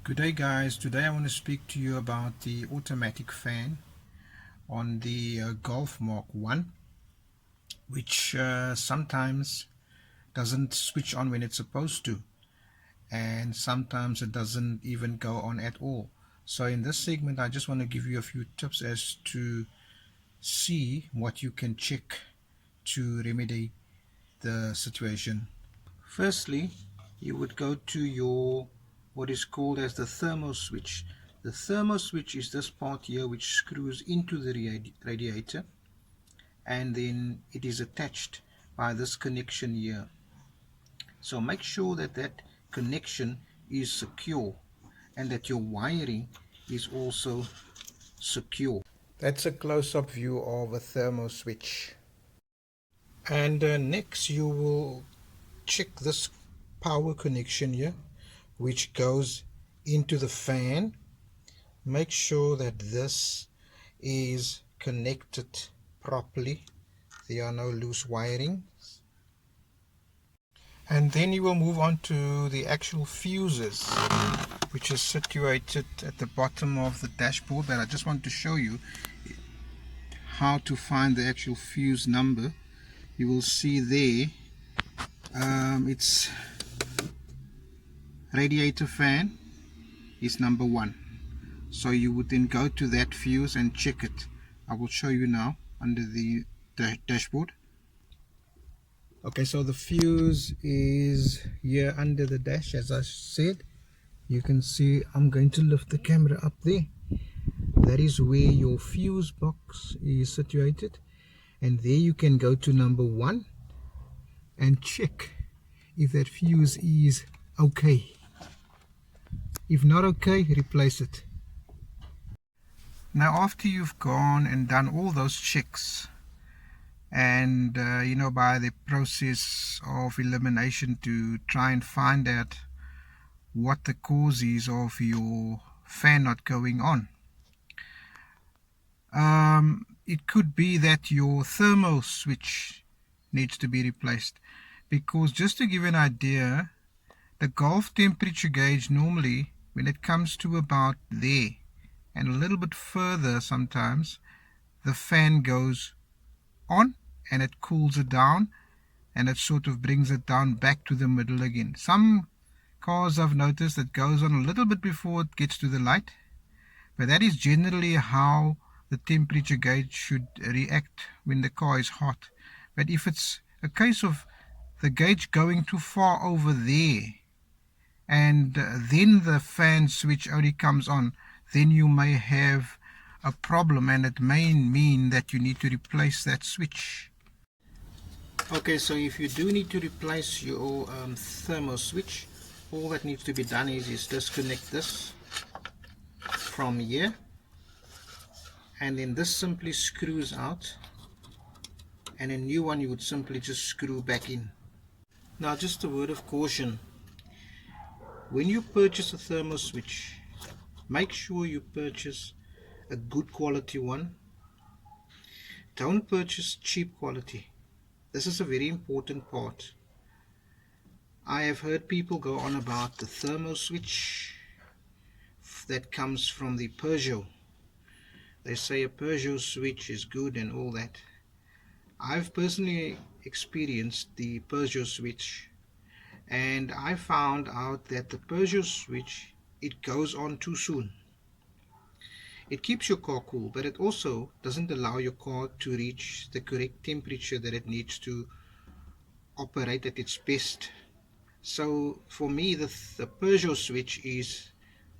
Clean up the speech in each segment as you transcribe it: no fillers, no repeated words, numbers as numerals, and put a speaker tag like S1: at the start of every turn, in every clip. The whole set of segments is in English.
S1: Good day guys, today I want to speak to you about the automatic fan on the Golf Mk1, which sometimes doesn't switch on when it's supposed to, and sometimes it doesn't even go on at all. So in this segment I just want to give you a few tips as to see what you can check to remedy the situation. Firstly, you would go to your what is called as the thermo switch. The thermo switch is this part here which screws into the radiator, and then it is attached by this connection here. So make sure that that connection is secure and that your wiring is also secure. That's a close-up view of a thermo switch. And next you will check this power connection here, which goes into the fan. Make sure that this is connected properly. There are no loose wiring. And then you will move on to the actual fuses, which is situated at the bottom of the dashboard. But I just want to show you how to find the actual fuse number. You will see there it's radiator fan is number 1. So you would then go to that fuse and check it. I will show you now under the dashboard. Okay, so the fuse is here under the dash, as I said. You can see I'm going to lift the camera up there. That is where your fuse box is situated, and there you can go to number 1 and check if that fuse is okay. If not okay, replace it. Now after you've gone and done all those checks, and by the process of elimination to try and find out what the cause is of your fan not going on, it could be that your thermal switch needs to be replaced, because just to give you an idea, the Golf temperature gauge normally, when it comes to about there and a little bit further, sometimes the fan goes on and it cools it down, and it sort of brings it down back to the middle again. Some cars I've noticed it goes on a little bit before it gets to the light, but that is generally how the temperature gauge should react when the car is hot. But if it's a case of the gauge going too far over there, and then the fan switch only comes on, then you may have a problem, and it may mean that you need to replace that switch. Okay, so if you do need to replace your thermal switch, all that needs to be done is disconnect this from here, and then this simply screws out, and a new one you would simply just screw back in. Now just a word of caution: when you purchase a thermal switch, make sure you purchase a good quality one. Don't purchase cheap quality. This is a very important part. I have heard people go on about the thermal switch that comes from the Peugeot. They say a Peugeot switch is good and all that. I've personally experienced the Peugeot switch, and I found out that the Peugeot switch, it goes on too soon. It keeps your car cool, but it also doesn't allow your car to reach the correct temperature that it needs to operate at its best. So for me, the Peugeot switch is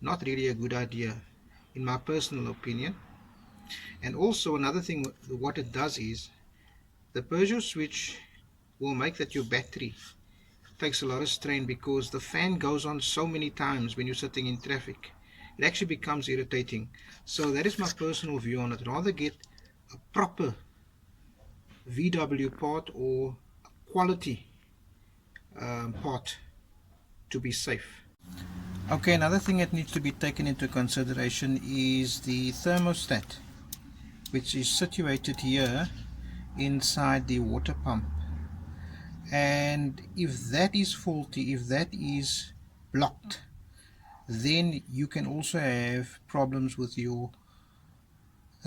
S1: not really a good idea, in my personal opinion. And also another thing, what it does is, the Peugeot switch will make that your battery takes a lot of strain, because the fan goes on so many times when you're sitting in traffic. It actually becomes irritating. So that is my personal view on it. Rather get a proper VW part or a quality part to be safe. Okay, another thing that needs to be taken into consideration is the thermostat, which is situated here inside the water pump. And if that is faulty, if that is blocked, then you can also have problems with your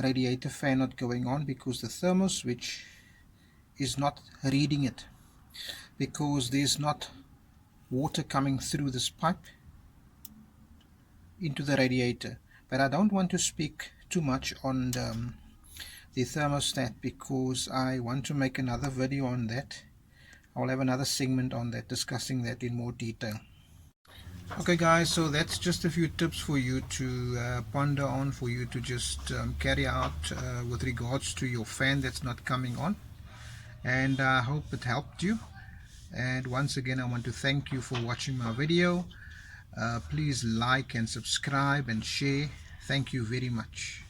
S1: radiator fan not going on because the thermo switch is not reading it, because there's not water coming through this pipe into the radiator. But I don't want to speak too much on the thermostat because I want to make another video on that. I'll have another segment on that discussing that in more detail. Okay guys, so that's just a few tips for you to ponder on, for you to just carry out with regards to your fan that's not coming on, and I hope it helped you. And once again, I want to thank you for watching my video. Please like and subscribe and share. Thank you very much.